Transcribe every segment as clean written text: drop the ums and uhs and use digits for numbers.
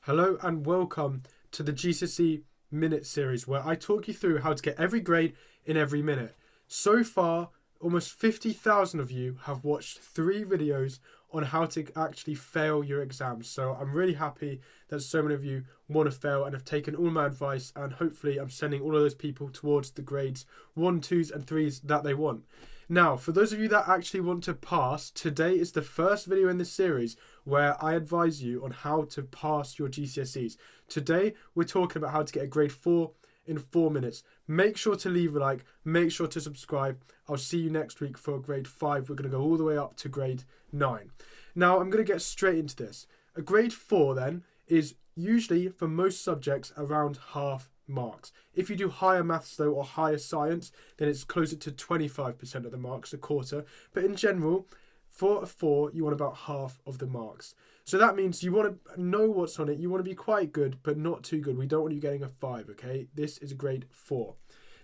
Hello and welcome to the GCSE Minute series where I talk you through how to get every grade in every minute. So far, almost 50,000 of you have watched 3 videos on how to actually fail your exams. So I'm really happy that so many of you want to fail and have taken all my advice, and hopefully I'm sending all of those people towards the grades 1, 2s and 3s that they want. Now, for those of you that actually want to pass, today is the first video in this series where I advise you on how to pass your GCSEs. Today, we're talking about how to get a grade 4 in 4 minutes. Make sure to leave a like, make sure to subscribe. I'll see you next week for grade 5. We're going to go all the way up to grade 9. Now, I'm going to get straight into this. A grade 4 then is usually, for most subjects, around half marks. If you do higher maths though, or higher science, then it's closer to 25% of the marks, a quarter. But in general, for a 4, you want about half of the marks. So that means you want to know what's on it. You want to be quite good, but not too good. We don't want you getting a 5, okay? This is a grade 4.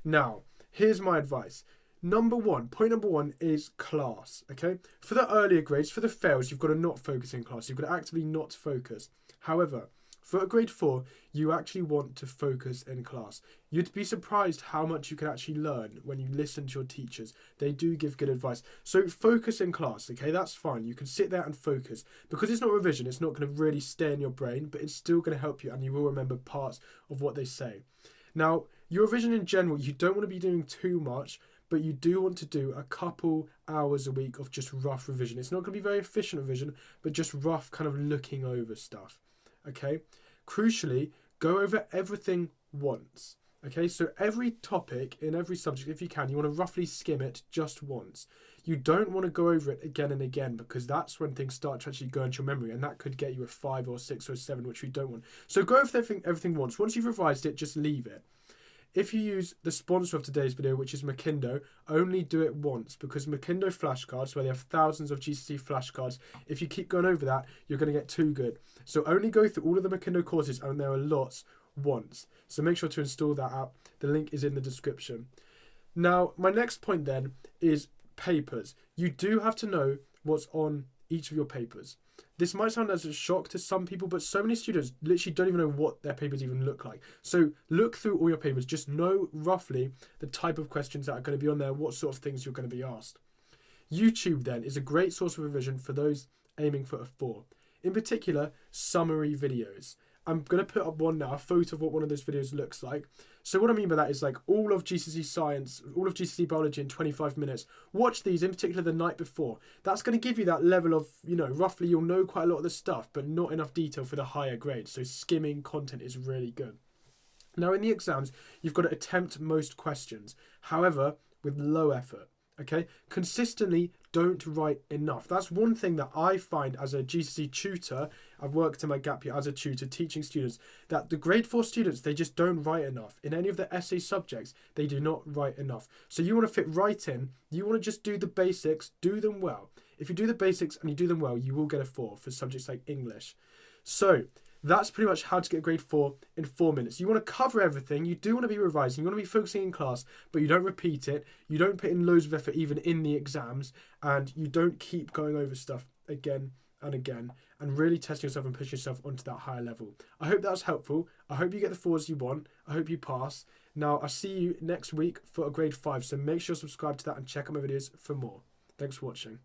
Now, here's my advice. Point number one is class, okay? For the earlier grades, for the fails, you've got to not focus in class. You've got to actively not focus. However, for a grade 4, you actually want to focus in class. You'd be surprised how much you can actually learn when you listen to your teachers. They do give good advice. So focus in class, okay? That's fine. You can sit there and focus. Because it's not revision, it's not going to really stay in your brain, but it's still going to help you and you will remember parts of what they say. Now, your revision in general, you don't want to be doing too much, but you do want to do a couple hours a week of just rough revision. It's not going to be very efficient revision, but just rough kind of looking over stuff. Okay, crucially, go over everything once. Okay, so every topic in every subject, if you can, you want to roughly skim it just once. You don't want to go over it again and again, because that's when things start to actually go into your memory, and that could get you a 5 or 6 or 7, which we don't want. So go over everything once. Once you've revised it, just leave it. If you use the sponsor of today's video, which is Makindo, only do it once, because Makindo flashcards, where they have thousands of GCSE flashcards, if you keep going over that, you're going to get too good. So only go through all of the Makindo courses, and there are lots, once. So make sure to install that app. The link is in the description. Now, my next point then is papers. You do have to know what's on each of your papers. This might sound as a shock to some people, but so many students literally don't even know what their papers even look like. So look through all your papers. Just know roughly the type of questions that are going to be on there, what sort of things you're going to be asked. YouTube then is a great source of revision for those aiming for a 4. In particular, summary videos. I'm going to put up one now, a photo of what one of those videos looks like. So what I mean by that is like all of GCSE science, all of GCSE biology in 25 minutes. Watch these, in particular the night before. That's going to give you that level of, roughly you'll know quite a lot of the stuff, but not enough detail for the higher grades. So skimming content is really good. Now in the exams, you've got to attempt most questions. However, with low effort. Okay, consistently don't write enough. That's one thing that I find as a GCSE tutor. I've worked in my gap year as a tutor teaching students, that the grade 4 students, they just don't write enough. In any of the essay subjects, they do not write enough. So you want to fit right in. You want to just do the basics, do them well. If you do the basics and you do them well, you will get a 4 for subjects like English. So that's pretty much how to get a grade 4 in 4 minutes. You want to cover everything. You do want to be revising. You want to be focusing in class, but you don't repeat it. You don't put in loads of effort even in the exams, and you don't keep going over stuff again and again and really testing yourself and pushing yourself onto that higher level. I hope that was helpful. I hope you get the 4s you want. I hope you pass. Now, I'll see you next week for a grade 5, so make sure to subscribe to that and check out my videos for more. Thanks for watching.